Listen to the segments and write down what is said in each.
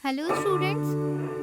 Hello students,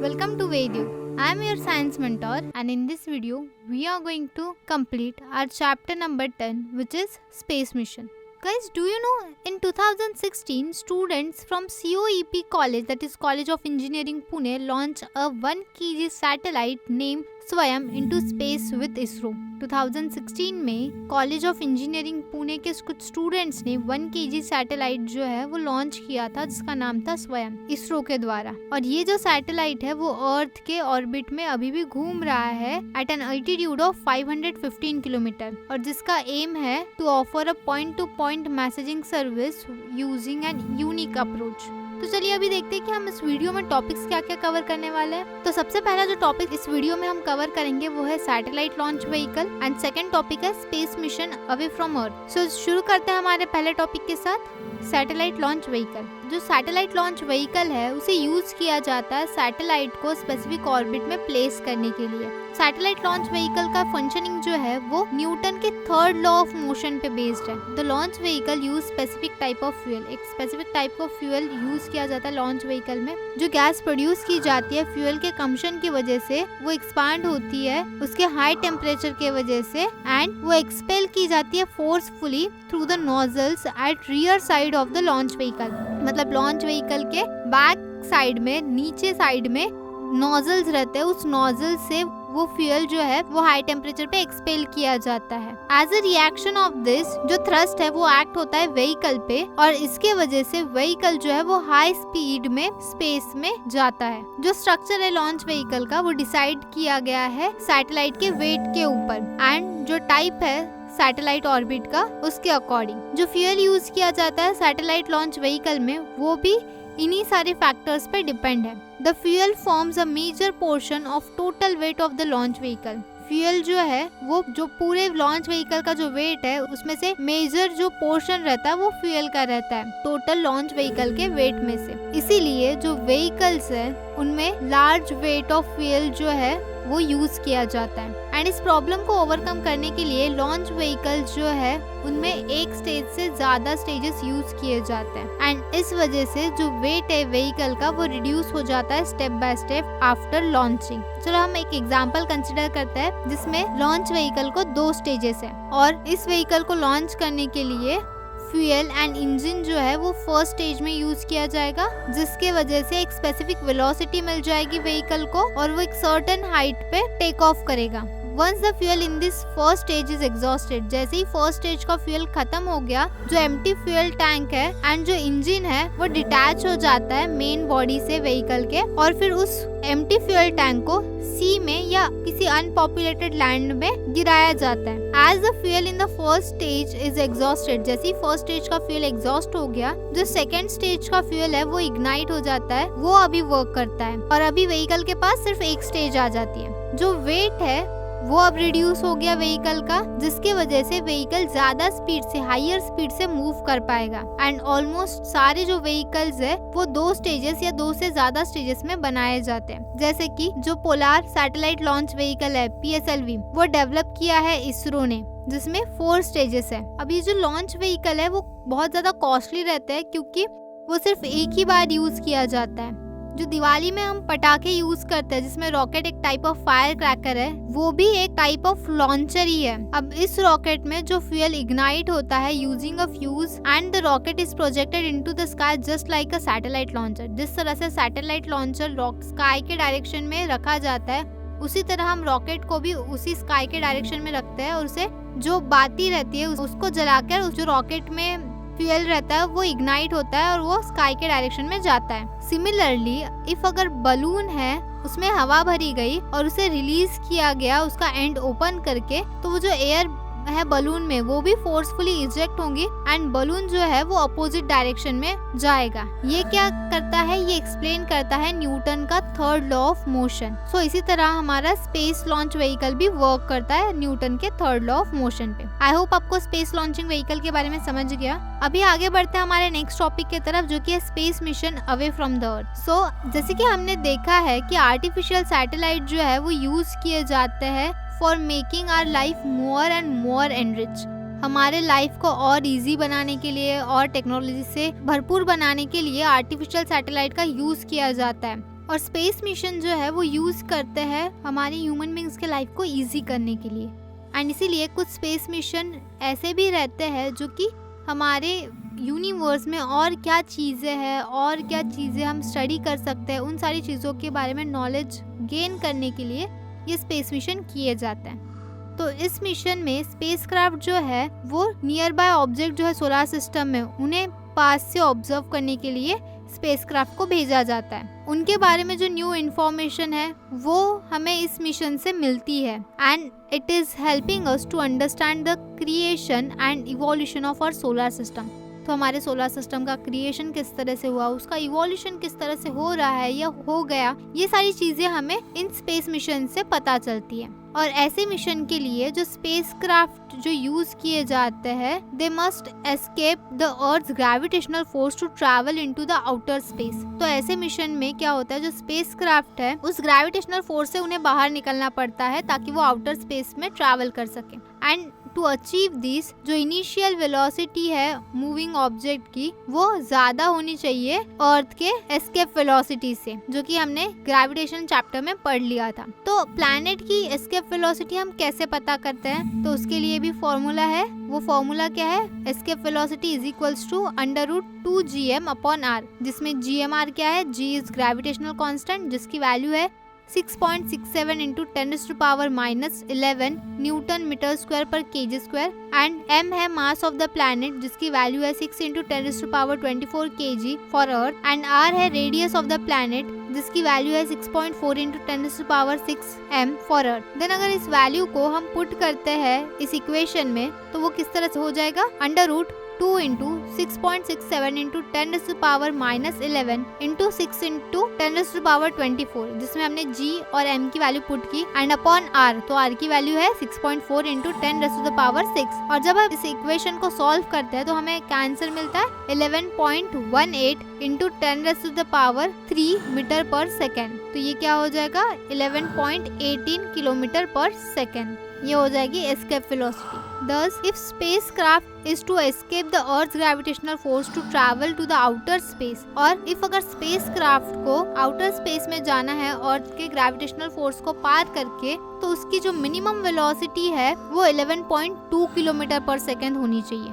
welcome to Vedu. I am your science mentor and in this video we are going to complete our chapter number 10 which is space mission. Guys, do you know in 2016 students from COEP college, that is College of Engineering Pune, launched a 1 kg satellite named स्वयं into space with ISRO. 2016 में college of engineering Pune के कुछ students ने 1 kg satellite जो है वो launch किया था जिसका नाम था स्वयं, इसरो के द्वारा। और ये जो सैटेलाइट है वो अर्थ के ऑर्बिट में अभी भी घूम रहा है at an altitude of 515 kilometre और जिसका एम है to offer a point to point messaging service using an unique approach. तो चलिए अभी देखते हैं कि हम इस वीडियो में टॉपिक्स क्या क्या कवर करने वाले हैं। तो सबसे पहला जो टॉपिक इस वीडियो में हम कवर करेंगे वो है satellite launch vehicle and second topic है स्पेस मिशन अवे फ्रॉम अर्थ। सो शुरू करते हैं हमारे पहले टॉपिक के साथ, सैटेलाइट लॉन्च व्हीकल। जो सैटेलाइट लॉन्च व्हीकल है उसे यूज किया जाता है सैटेलाइट को स्पेसिफिक ऑर्बिट में प्लेस करने के लिए। सैटेलाइट लॉन्च व्हीकल का फंक्शनिंग जो है वो न्यूटन के थर्ड लॉ ऑफ मोशन पे बेस्ड है। The launch vehicle use specific type of fuel, एक specific type of fuel use किया जाता है लॉन्च व्हीकल में। जो गैस प्रोड्यूस की जाती है फ्यूल के कंबशन की वजह से वो एक्सपांड होती है उसके हाई टेम्परेचर के वजह से एंड वो एक्सपेल की जाती है forcefully through the nozzles at rear side of the launch vehicle. मतलब लॉन्च व्हीकल के बैक साइड में, नीचे साइड में नोजल्स रहते हैं, उस नोजल से वो फ्यूल जो है वो हाई टेम्परेचर पे एक्सपेल किया जाता है। As a reaction of this जो थ्रस्ट है वो एक्ट होता है व्हीकल पे और इसके वजह से व्हीकल जो है वो हाई स्पीड में स्पेस में जाता है। जो स्ट्रक्चर है लॉन्च व्हीकल का वो डिसाइड किया गया है सैटेलाइट के वेट के ऊपर एंड जो टाइप है सैटेलाइट ऑर्बिट का उसके अकॉर्डिंग। जो फ्यूल यूज किया जाता है सैटेलाइट लॉन्च व्हीकल में वो भी इन्हीं सारे फैक्टर्स पे डिपेंड है। The fuel forms a major portion of total weight of the launch vehicle. Fuel जो है वो जो पूरे लॉन्च व्हीकल का जो वेट है उसमें से मेजर जो पोर्शन रहता है वो फ्यूल का रहता है टोटल लॉन्च व्हीकल के वेट में से। इसीलिए जो व्हीकल्स है उनमें लार्ज वेट ऑफ फ्यूल जो है वो यूज किया जाता है एंड इस प्रॉब्लम को ओवरकम करने के लिए लॉन्च व्हीकल जो है उनमें एक स्टेज से ज्यादा स्टेजेस यूज किए जाते हैं एंड इस वजह से जो वेट है व्हीकल का वो रिड्यूस हो जाता है step by step after launching. चलो हम एक एग्जांपल कंसिडर करते हैं जिसमें लॉन्च व्हीकल को 2 स्टेजेस है और इस व्हीकल को लॉन्च करने के लिए फ्यूल एंड इंजन जो है वो फर्स्ट स्टेज में यूज किया जाएगा जिसके वजह से एक स्पेसिफिक वेलोसिटी मिल जाएगी व्हीकल को और वो एक सर्टेन हाइट पे टेक ऑफ करेगा। Once the fuel in this first stage is exhausted, जैसे ही फर्स्ट स्टेज का फ्यूल खत्म हो गया जो एम्प्टी फ्यूल टैंक है एंड जो इंजन है वो डिटैच हो जाता है मेन बॉडी से व्हीकल के और फिर उस एम्प्टी फ्यूल टैंक को सी में या किसी अनपॉपुलेटेड लैंड में गिराया जाता है। As the fuel in the first stage is exhausted, जैसे ही फर्स्ट स्टेज का फ्यूल एग्जॉस्ट हो गया जो सेकेंड स्टेज का फ्यूल है वो इग्नाइट हो जाता है, वो अभी वर्क करता है और अभी व्हीकल के पास सिर्फ एक स्टेज आ जाती है। जो वेट है वो अब रिड्यूस हो गया व्हीकल का जिसके वजह से व्हीकल ज्यादा स्पीड से, हायर स्पीड से मूव कर पाएगा एंड ऑलमोस्ट सारे जो व्हीकल्स है वो 2 स्टेजेस या 2 से ज्यादा स्टेजेस में बनाए जाते हैं। जैसे कि जो पोलार सैटेलाइट लॉन्च व्हीकल है PSLV वो डेवलप किया है इसरो ने जिसमें 4 स्टेजेस है। अब ये जो लॉन्च व्हीकल है वो बहुत ज्यादा कॉस्टली रहता है क्योंकि वो सिर्फ एक ही बार यूज किया जाता है। जो दिवाली में हम पटाखे यूज करते हैं जिसमें रॉकेट एक टाइप ऑफ फायर क्रैकर है वो भी एक टाइप ऑफ लॉन्चर ही है। अब इस रॉकेट में जो फ्यूल इग्नाइट होता है using a fuse and the rocket is projected into the sky just like a satellite launcher. जिस तरह से सैटेलाइट लॉन्चर स्काई के डायरेक्शन में रखा जाता है उसी तरह हम रॉकेट को भी उसी स्काई के डायरेक्शन में रखते हैं और उसे जो बाती रहती है उसको जलाकर उस जो रॉकेट में फ्यूल रहता है वो इग्नाइट होता है और वो स्काई के डायरेक्शन में जाता है। सिमिलरली इफ अगर बलून है उसमें हवा भरी गई और उसे रिलीज किया गया उसका एंड ओपन करके तो वो जो एयर है बलून में वो भी फोर्सफुली इजेक्ट होंगी एंड बलून जो है वो अपोजिट डायरेक्शन में जाएगा। ये क्या करता है, ये एक्सप्लेन करता है न्यूटन का थर्ड लॉ ऑफ मोशन। सो इसी तरह हमारा स्पेस लॉन्च व्हीकल भी वर्क करता है न्यूटन के थर्ड लॉ ऑफ मोशन पे। आई होप आपको स्पेस लॉन्चिंग व्हीकल के बारे में समझ गया। अभी आगे बढ़ते हैं हमारे नेक्स्ट टॉपिक की तरफ जो कि है space mission away from the earth. So जैसे कि हमने देखा है कि आर्टिफिशियल सैटेलाइट जो है वो यूज किए जाते हैं for making our life more and more enrich. हमारे लाइफ को और इजी बनाने के लिए और टेक्नोलॉजी से भरपूर बनाने के लिए आर्टिफिशियल सैटेलाइट का यूज किया जाता है। और स्पेस मिशन जो है वो यूज करते हैं हमारी ह्यूमन बींग्स के लाइफ को इजी करने के लिए। एंड इसीलिए कुछ स्पेस मिशन ऐसे भी रहते हैं जो कि हमारे यूनिवर्स में और क्या चीज़ें हैं और क्या चीज़ें हम स्टडी कर सकते हैं, उन सारी चीज़ों के बारे में नॉलेज गेन करने के लिए ये स्पेस मिशन किए जाते हैं। तो इस मिशन में स्पेसक्राफ्ट जो है वो नियर बाय ऑब्जेक्ट जो है सोलर सिस्टम में उन्हें पास से ऑब्जर्व करने के लिए स्पेसक्राफ्ट को भेजा जाता है। उनके बारे में जो न्यू इन्फॉर्मेशन है वो हमें इस मिशन से मिलती है and it is helping us to understand the creation and evolution of our solar system. तो हमारे सोलर सिस्टम का क्रिएशन किस तरह से हुआ, उसका इवोल्यूशन किस तरह से हो रहा है या हो गया, ये सारी चीजें हमें इन स्पेस मिशन से पता चलती है। और ऐसे मिशन के लिए जो स्पेसक्राफ्ट जो यूज किए जाते हैं they must escape the earth's gravitational force to travel into the outer space. तो ऐसे मिशन में क्या होता है, जो स्पेसक्राफ्ट है उस ग्रेविटेशनल फोर्स से उन्हें बाहर निकलना पड़ता है ताकि वो आउटर स्पेस में ट्रैवल कर सके। एंड टू अचीव दिस जो इनिशियल वेलोसिटी है मूविंग ऑब्जेक्ट की वो ज्यादा होनी चाहिए अर्थ के एस्केप वेलोसिटी से, जो कि हमने ग्रेविटेशन चैप्टर में पढ़ लिया था। तो प्लैनेट की एस्केप वेलोसिटी हम कैसे पता करते हैं, तो उसके लिए भी फॉर्मूला है। वो फॉर्मूला क्या है, escape velocity is equals to √2 gm upon r, जिसमें gmr क्या है, g इज ग्रेविटेशनल कांस्टेंट जिसकी वैल्यू है 6.67 into 10⁻11 न्यूटन मीटर स्क्वायर पर kg स्क्वायर एंड m है मास ऑफ द प्लैनेट जिसकी वैल्यू है 6 into 10⁻24 kg for earth and r है रेडियस ऑफ द प्लैनेट जिसकी वैल्यू है 6.4 into 10⁻6 m for earth. Then अगर इस वैल्यू को हम पुट करते हैं इस इक्वेशन में तो वो किस तरह से हो जाएगा, √2 into 6.67 into 10⁻11 into 6 into 10⁻24 जिसमें हमने g और m की वैल्यू पुट की एंड अपॉन r, तो r की वैल्यू है 6.4 into 10⁻6। और जब हम इस इक्वेशन को सॉल्व करते हैं तो हमें एक आंसर मिलता है 11.18 into 10⁻3 मीटर पर सेकेंड। तो ये क्या हो जाएगा, 11.18 किलोमीटर पर सेकेंड। ये हो जाएगी escape velocity. Thus, if spacecraft is to escape the Earth's gravitational force to travel to the outer space, और if अगर spacecraft को outer space में जाना है Earth के gravitational force को पार करके, तो उसकी जो minimum velocity है वो 11.2 किलोमीटर पर सेकेंड होनी चाहिए।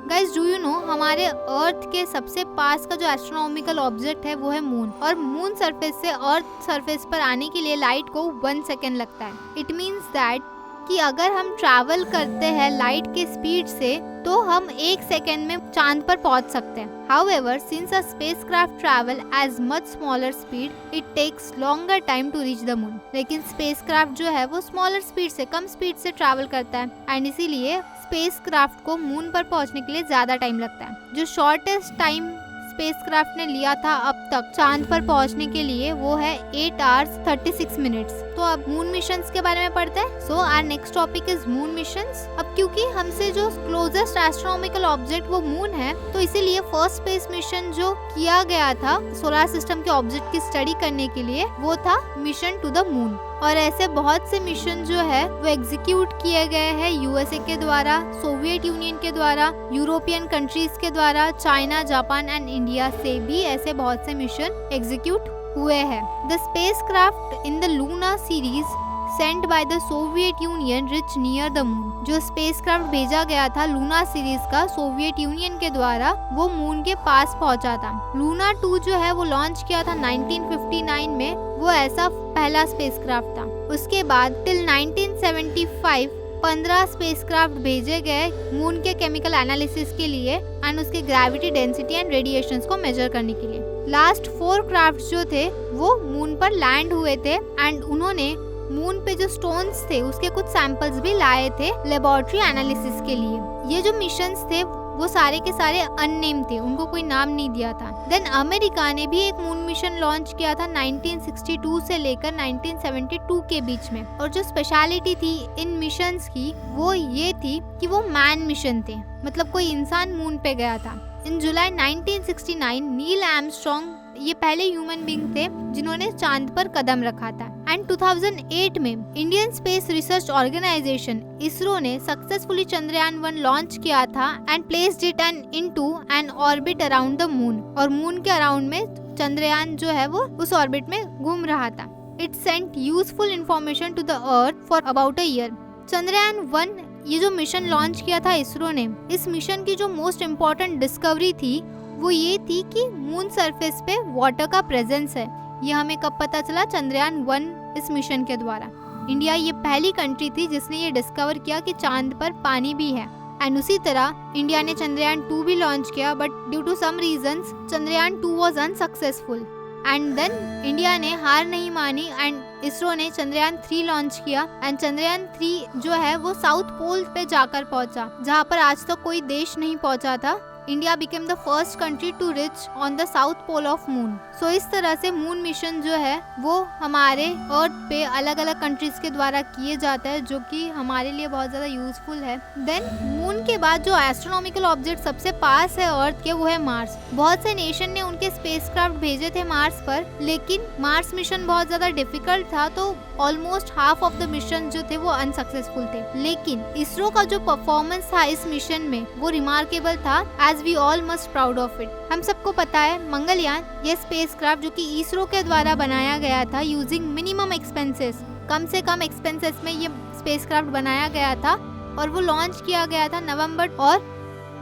गाइज डू यू नो, हमारे अर्थ के सबसे पास का जो एस्ट्रोनॉमिकल ऑब्जेक्ट है वो है मून, और मून सरफेस से अर्थ सरफेस पर आने के लिए लाइट को 1 सेकेंड लगता है। इट मीन्स दैट कि अगर हम ट्रैवल करते हैं लाइट के स्पीड से तो हम 1 सेकेंड में चांद पर पहुंच सकते हैं। However, since a spacecraft travel as much smaller speed, it takes longer time to reach the moon. लेकिन स्पेसक्राफ्ट जो है वो स्मॉलर स्पीड से, कम स्पीड से ट्रैवल करता है एंड इसीलिए स्पेसक्राफ्ट को मून पर पहुंचने के लिए ज्यादा टाइम लगता है। जो शॉर्टेस्ट टाइम स्पेसक्राफ्ट ने लिया था अब तक चांद पर पहुंचने के लिए वो है 8 hours 36 minutes। तो अब मून मिशंस के बारे में पढ़ते हैं। So our next topic is moon missions. अब क्योंकि हमसे जो क्लोजेस्ट एस्ट्रोनॉमिकल ऑब्जेक्ट वो मून है, तो इसीलिए फर्स्ट स्पेस मिशन जो किया गया था सोलर सिस्टम के ऑब्जेक्ट की स्टडी करने के लिए वो था मिशन टू द मून। और ऐसे बहुत से मिशन जो है वो एग्जीक्यूट किए गए हैं यूएसए के द्वारा, सोवियत यूनियन के द्वारा, यूरोपियन कंट्रीज के द्वारा, चाइना, जापान एंड इंडिया से भी ऐसे बहुत से मिशन एग्जीक्यूट हुए हैं। The spacecraft in the Luna series sent by the Soviet union rich near the moon. जो स्पेसक्राफ्ट भेजा गया था लूना सीरीज का सोवियत यूनियन के द्वारा वो मून के पास पहुंचा था। लूना 2 जो है वो लॉन्च किया था 1959 में, वो ऐसा पहला स्पेसक्राफ्ट था। उसके बाद टिल 1975 15 स्पेसक्राफ्ट भेजे गए मून के केमिकल एनालिसिस के लिए एंड उसके ग्रेविटी, डेंसिटी एंड रेडिएशंस को मेजर करने के लिए। लास्ट 4 क्राफ्ट जो थे वो मून पर लैंड हुए थे एंड उन्होंने मून पे जो स्टोन्स थे उसके कुछ सैंपल्स भी लाए थे लेबोरेटरी एनालिसिस के लिए। ये जो मिशंस थे वो सारे के सारे अननेम थे, उनको कोई नाम नहीं दिया था। देन अमेरिका ने भी एक मून मिशन लॉन्च किया था 1962 से लेकर 1972 के बीच में, और जो स्पेशलिटी थी इन मिशंस की वो ये थी कि वो मैन मिशन थे, मतलब कोई इंसान मून पे गया था। इन जुलाई 1969 नील आर्मस्ट्रॉन्ग ये पहले ह्यूमन बीइंग थे जिन्होंने चांद पर कदम रखा था एंड 2008 में Indian space research organisation ISRO ने सक्सेसफुली चंद्रयान 1 लॉन्च किया था and placed it into an orbit around the moon, और मून के अराउंड में चंद्रयान जो है वो उस ऑर्बिट में घूम रहा था। It sent useful information to the earth for about a year. Chandrayaan 1 ये जो मिशन लॉन्च किया था इसरो ने, इस मिशन की जो मोस्ट इम्पोर्टेंट डिस्कवरी थी वो ये थी कि मून सरफेस पे वाटर का प्रेजेंस है। ये हमें कब पता चला? चंद्रयान 1 इस मिशन के द्वारा। इंडिया ये पहली कंट्री थी जिसने ये डिस्कवर किया कि चांद पर पानी भी है। एंड उसी तरह इंडिया ने चंद्रयान 2 भी लॉन्च किया, but due to some reasons Chandrayaan 2 was unsuccessful. And then India ने हार नहीं मानी एंड इसरो ने चंद्रयान 3 लॉन्च किया। एंड चंद्रयान 3 जो है वो साउथ पोल पे जाकर पहुंचा, जहां पर आज तक कोई देश नहीं पहुंचा था। India became the first country to reach on the south pole of moon. So इस तरह से मून मिशन जो है वो हमारे अर्थ पे अलग अलग कंट्रीज के द्वारा किए जाता है, जो कि हमारे लिए बहुत ज्यादा यूजफुल है। देन मून के बाद जो एस्ट्रोनॉमिकल ऑब्जेक्ट सबसे पास है अर्थ के वो है मार्स। बहुत से नेशन ने उनके स्पेसक्राफ्ट भेजे थे मार्स पर, लेकिन मार्स मिशन बहुत ज्यादा डिफिकल्ट था, तो almost half of the mission जो थे वो अनसक्सेसफुल थे। लेकिन इसरो का जो परफॉर्मेंस था इस मिशन में वो रिमार्केबल था, as we all must proud of it. हम सबको पता है मंगलयान ये स्पेसक्राफ्ट जो कि इसरो के द्वारा बनाया गया था यूजिंग मिनिमम एक्सपेंसेस, कम से कम एक्सपेंसेस में ये स्पेसक्राफ्ट बनाया गया था और वो लॉन्च किया गया था नवंबर, और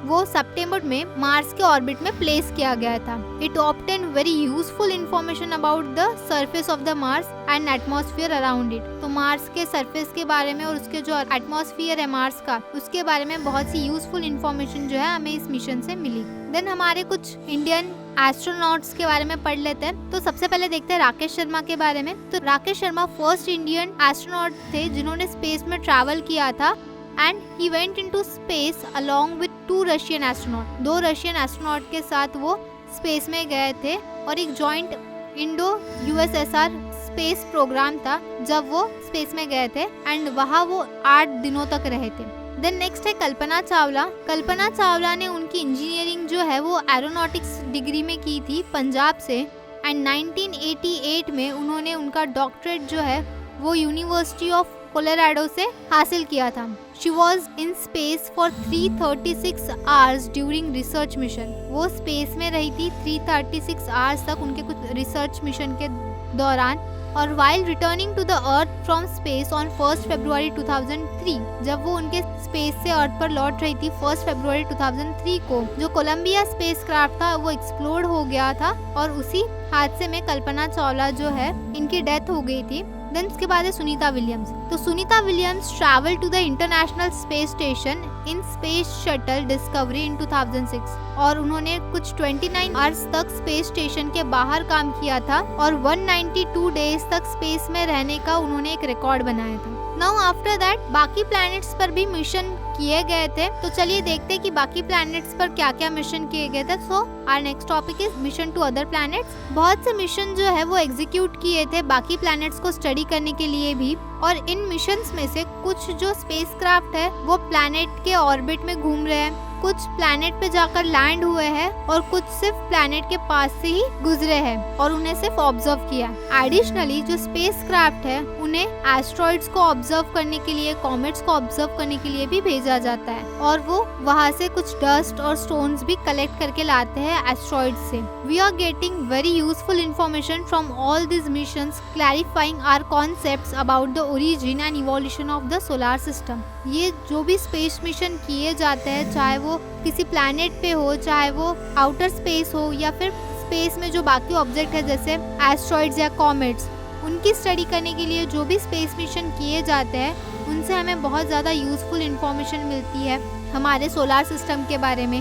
वो सितंबर में मार्स के ऑर्बिट में प्लेस किया गया था। It obtain very useful information about the surface of the Mars and atmosphere around it. तो मार्स के सरफेस के बारे में और उसके जो एटमॉस्फेयर है मार्स का, उसके बारे में बहुत सी यूजफुल इंफॉर्मेशन जो है हमें इस मिशन से मिली। देन हमारे कुछ इंडियन एस्ट्रोनॉट्स के बारे में पढ़ लेते हैं। तो सबसे पहले देखते हैं राकेश शर्मा के बारे में। तो Rakesh Sharma first Indian astronaut थे जिन्होंने स्पेस में ट्रैवल किया था, and he went into space along with 2 Russian astronaut. 2 Russian astronaut के साथ वो स्पेस में गए थे और एक joint Indo USSR space programme था जब वो स्पेस में गए थे, एंड वहाँ वो 8 दिनों तक रहे थे। देन नेक्स्ट है कल्पना चावला। कल्पना चावला ने उनकी इंजीनियरिंग जो है वो एरोनॉटिक्स डिग्री में की थी पंजाब से, एंड 1988 में उन्होंने उनका डॉक्टरेट जो है वो यूनिवर्सिटी ऑफ कोलोराडो से हासिल किया था। She was in space for 336 hours during research mission. वो स्पेस में रही थी 336 hours तक उनके कुछ रिसर्च मिशन के दौरान, और while returning to the earth from space on 1st February 2003, जब वो उनके स्पेस से अर्थ पर लौट रही थी 1st February 2003 को, जो कोलंबिया स्पेसक्राफ्ट था वो एक्सप्लोड हो गया था और उसी हादसे में कल्पना चावला जो है इनकी डेथ हो गई थी। देन इसके बाद है सुनीता विलियम्स। तो Sunita Williams travel to the International Space Station in space shuttle Discovery in 2006, और उन्होंने कुछ 29 आवर्स तक स्पेस स्टेशन के बाहर काम किया था और 192 डेज तक स्पेस में रहने का उन्होंने एक रिकॉर्ड बनाया था। नाउ आफ्टर दैट बाकी प्लैनेट्स पर भी मिशन किए गए थे। तो चलिए देखते हैं कि बाकी प्लैनेट्स पर क्या क्या मिशन किए गए थे। So our next topic is mission to other planets. बहुत से मिशन जो है वो एग्जीक्यूट किए थे बाकी प्लैनेट्स को स्टडी करने के लिए भी, और इन मिशंस में से कुछ जो स्पेसक्राफ्ट है वो प्लैनेट के ऑर्बिट में घूम रहे हैं, कुछ प्लैनेट पे जाकर लैंड हुए हैं और कुछ सिर्फ प्लैनेट के पास से ही गुजरे हैं और उन्हें सिर्फ ऑब्जर्व किया। एडिशनली जो स्पेसक्राफ्ट है उन्हें एस्ट्रॉइड्स को ऑब्जर्व करने के लिए, कॉमेट्स को ऑब्जर्व करने के लिए भी भेजा जाता है, और वो वहाँ से कुछ डस्ट और स्टोन्स भी कलेक्ट करके लाते हैं एस्ट्रॉइड्स से। We are getting very useful information from all this missions, clarifying our concepts about the origin and evolution of the solar system. ये जो भी स्पेस मिशन किए जाते हैं, चाहे वो किसी प्लैनेट पे हो, चाहे वो आउटर स्पेस हो, या फिर स्पेस में जो बाकी ऑब्जेक्ट है जैसे एस्ट्रॉइड्स या कॉमेट्स, उनकी स्टडी करने के लिए जो भी स्पेस मिशन किए जाते हैं उनसे हमें बहुत ज़्यादा यूजफुल इंफॉर्मेशन मिलती है हमारे सोलर सिस्टम के बारे में।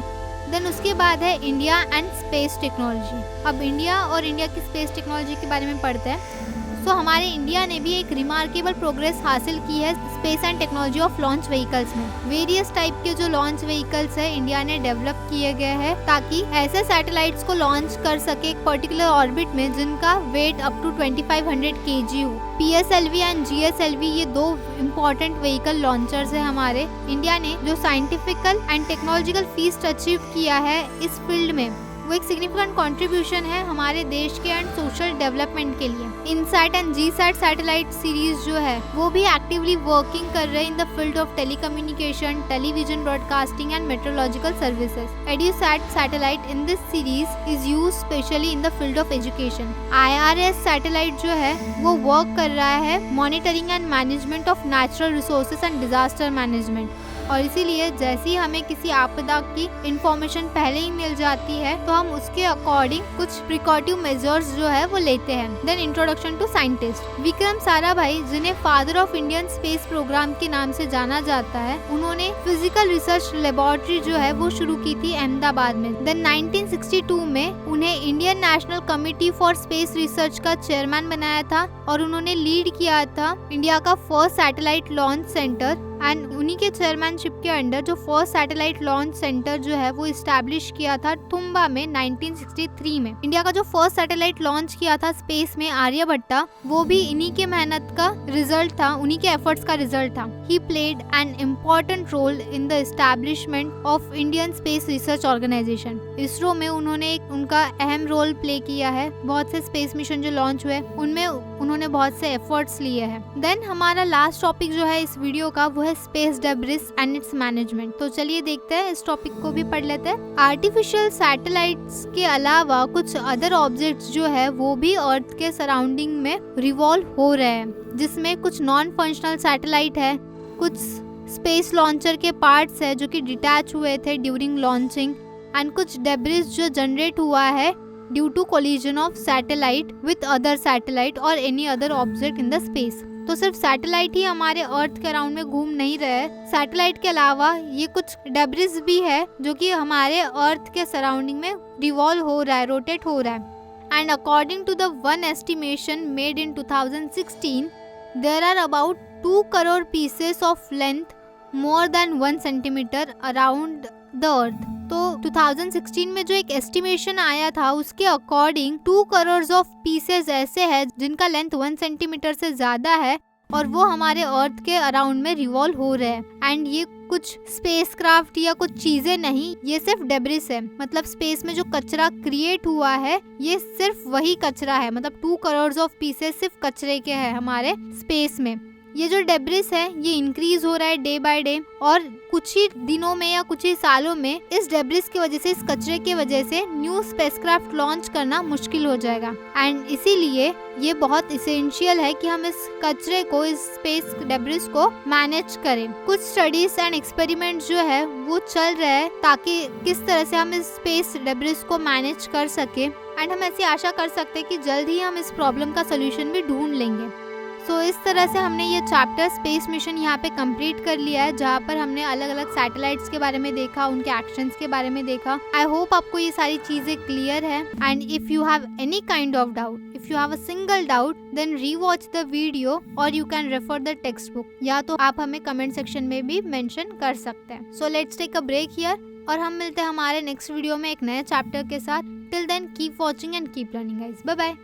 देन उसके बाद है इंडिया एंड स्पेस टेक्नोलॉजी। अब इंडिया और इंडिया की स्पेस टेक्नोलॉजी के बारे में पढ़ते हैं। सो हमारे इंडिया ने भी एक रिमार्केबल प्रोग्रेस हासिल की है space and technology of launch vehicles में। वेरियस टाइप के जो लॉन्च व्हीकल्स है इंडिया ने डेवलप किए गए हैं ताकि ऐसे सैटेलाइट्स को लॉन्च कर सके एक पर्टिकुलर ऑर्बिट में जिनका वेट अप टू 2500 kg हो। PSLV एंड GSLV ये 2 इम्पोर्टेंट व्हीकल लॉन्चर्स है हमारे। इंडिया ने जो scientifical and technological feast achieve किया है इस फील्ड में वो एक सिग्निफिकेंट कंट्रीब्यूशन है हमारे देश के एंड सोशल डेवलपमेंट के लिए। INSAT and GSAT satellite series जो है वो भी एक्टिवली वर्किंग कर रहे हैं in the field of telecommunication, television broadcasting and metrological services. EDUSAT satellite in this series is use specially in the field of education. IRS satellite जो है वो वर्क कर रहा है monitoring and management of natural resources and disaster management, और इसीलिए जैसे ही हमें किसी आपदा की इंफॉर्मेशन पहले ही मिल जाती है तो हम उसके अकॉर्डिंग कुछ प्रिकॉटिव मेजर्स जो है वो लेते हैं। Then introduction to scientist. Vikram Sarabhai, जिन्हें father of Indian space program के नाम से जाना जाता है, उन्होंने फिजिकल रिसर्च लेबोरेटरी जो है वो शुरू की थी अहमदाबाद में। देन 1962 में उन्हें Indian national committee for space research का चेयरमैन बनाया था और उन्होंने लीड किया था इंडिया का first satellite launch centre, and उन्हीं के चेयरमैनशिप के अंडर जो फर्स्ट सैटेलाइट लॉन्च सेंटर जो है वो इस्टेब्लिश किया था तुम्बा में 1963 में। इंडिया का जो फर्स्ट सैटेलाइट लॉन्च किया था स्पेस में आर्यभट्टा, वो भी इन्हीं के मेहनत का रिजल्ट था, उन्हीं के एफर्ट्स का रिजल्ट था। He played an important role in the establishment of Indian space research organisation. ISRO में उन्होंने एक उनका अहम रोल प्ले किया है। बहुत से स्पेस मिशन जो लॉन्च हुए उनमें उन्होंने बहुत से एफर्ट्स लिए हैं। देन हमारा लास्ट टॉपिक जो है इस वीडियो का वो है space debris and it's management. तो चलिए देखते हैं, इस टॉपिक को भी पढ़ लेते हैं। आर्टिफिशियल सैटेलाइट्स के अलावा कुछ अदर ऑब्जेक्ट्स जो है वो भी अर्थ के सराउंडिंग में रिवॉल्व हो रहे हैं, जिसमें कुछ नॉन फंक्शनल सैटेलाइट है, कुछ स्पेस लॉन्चर के पार्ट्स है जो कि डिटैच हुए थे ड्यूरिंग लॉन्चिंग, एंड कुछ डेब्रिस जो जनरेट हुआ है due to collision of satellite with other satellite और any other object in the space. तो सिर्फ सैटेलाइट ही हमारे अर्थ के अराउंड में घूम नहीं रहे, सैटेलाइट के अलावा ये कुछ डेब्रिस भी है जो कि हमारे अर्थ के सराउंडिंग में रिवॉल्व हो रहा है, रोटेट हो रहा है। And according to the one estimation made in 2016, there are about 2 crore pieces of length more than 1 centimetre around the earth. तो 2016 में जो एक एस्टिमेशन आया था उसके अकॉर्डिंग 2 करोड़ ऑफ पीसेस ऐसे हैं जिनका लेंथ 1 सेंटीमीटर से ज्यादा है और वो हमारे अर्थ के अराउंड में रिवॉल्व हो रहे हैं। एंड ये कुछ स्पेसक्राफ्ट या कुछ चीजें नहीं, ये सिर्फ डेब्रिस है। मतलब स्पेस में जो कचरा क्रिएट हुआ है ये सिर्फ वही कचरा है, मतलब 2 करोड़ ऑफ पीसेस सिर्फ कचरे के हैं हमारे स्पेस में। ये जो डेब्रिस है ये इंक्रीज हो रहा है डे बाय डे, और कुछ ही दिनों में या कुछ ही सालों में इस डेब्रिस की वजह से, इस कचरे की वजह से न्यू स्पेसक्राफ्ट लॉन्च करना मुश्किल हो जाएगा। एंड इसीलिए ये बहुत इसेंशियल है कि हम इस कचरे को, इस स्पेस डेब्रिस को मैनेज करें। कुछ स्टडीज एंड एक्सपेरिमेंट जो है वो चल रहे हैं ताकि किस तरह से हम इस स्पेस डेब्रिस को मैनेज कर सके, एंड हम ऐसी आशा कर सकते हैं कि जल्द ही हम इस प्रॉब्लम का सोल्यूशन भी ढूंढ लेंगे। तो इस तरह से हमने ये चैप्टर स्पेस मिशन यहाँ पे कंप्लीट कर लिया है, जहाँ पर हमने अलग अलग सैटेलाइट्स के बारे में देखा, उनके एक्शंस के बारे में देखा। आई होप आपको ये सारी चीजें क्लियर है। And if you have any kind of doubt, if you have a single doubt, then rewatch the video और you can refer the text book, या तो आप हमें कमेंट सेक्शन में भी मेंशन कर सकते हैं। So let's take a break here और हम मिलते हैं हमारे नेक्स्ट वीडियो में एक नए चैप्टर के साथ। Till then keep watching and keep learning guys. Bye bye.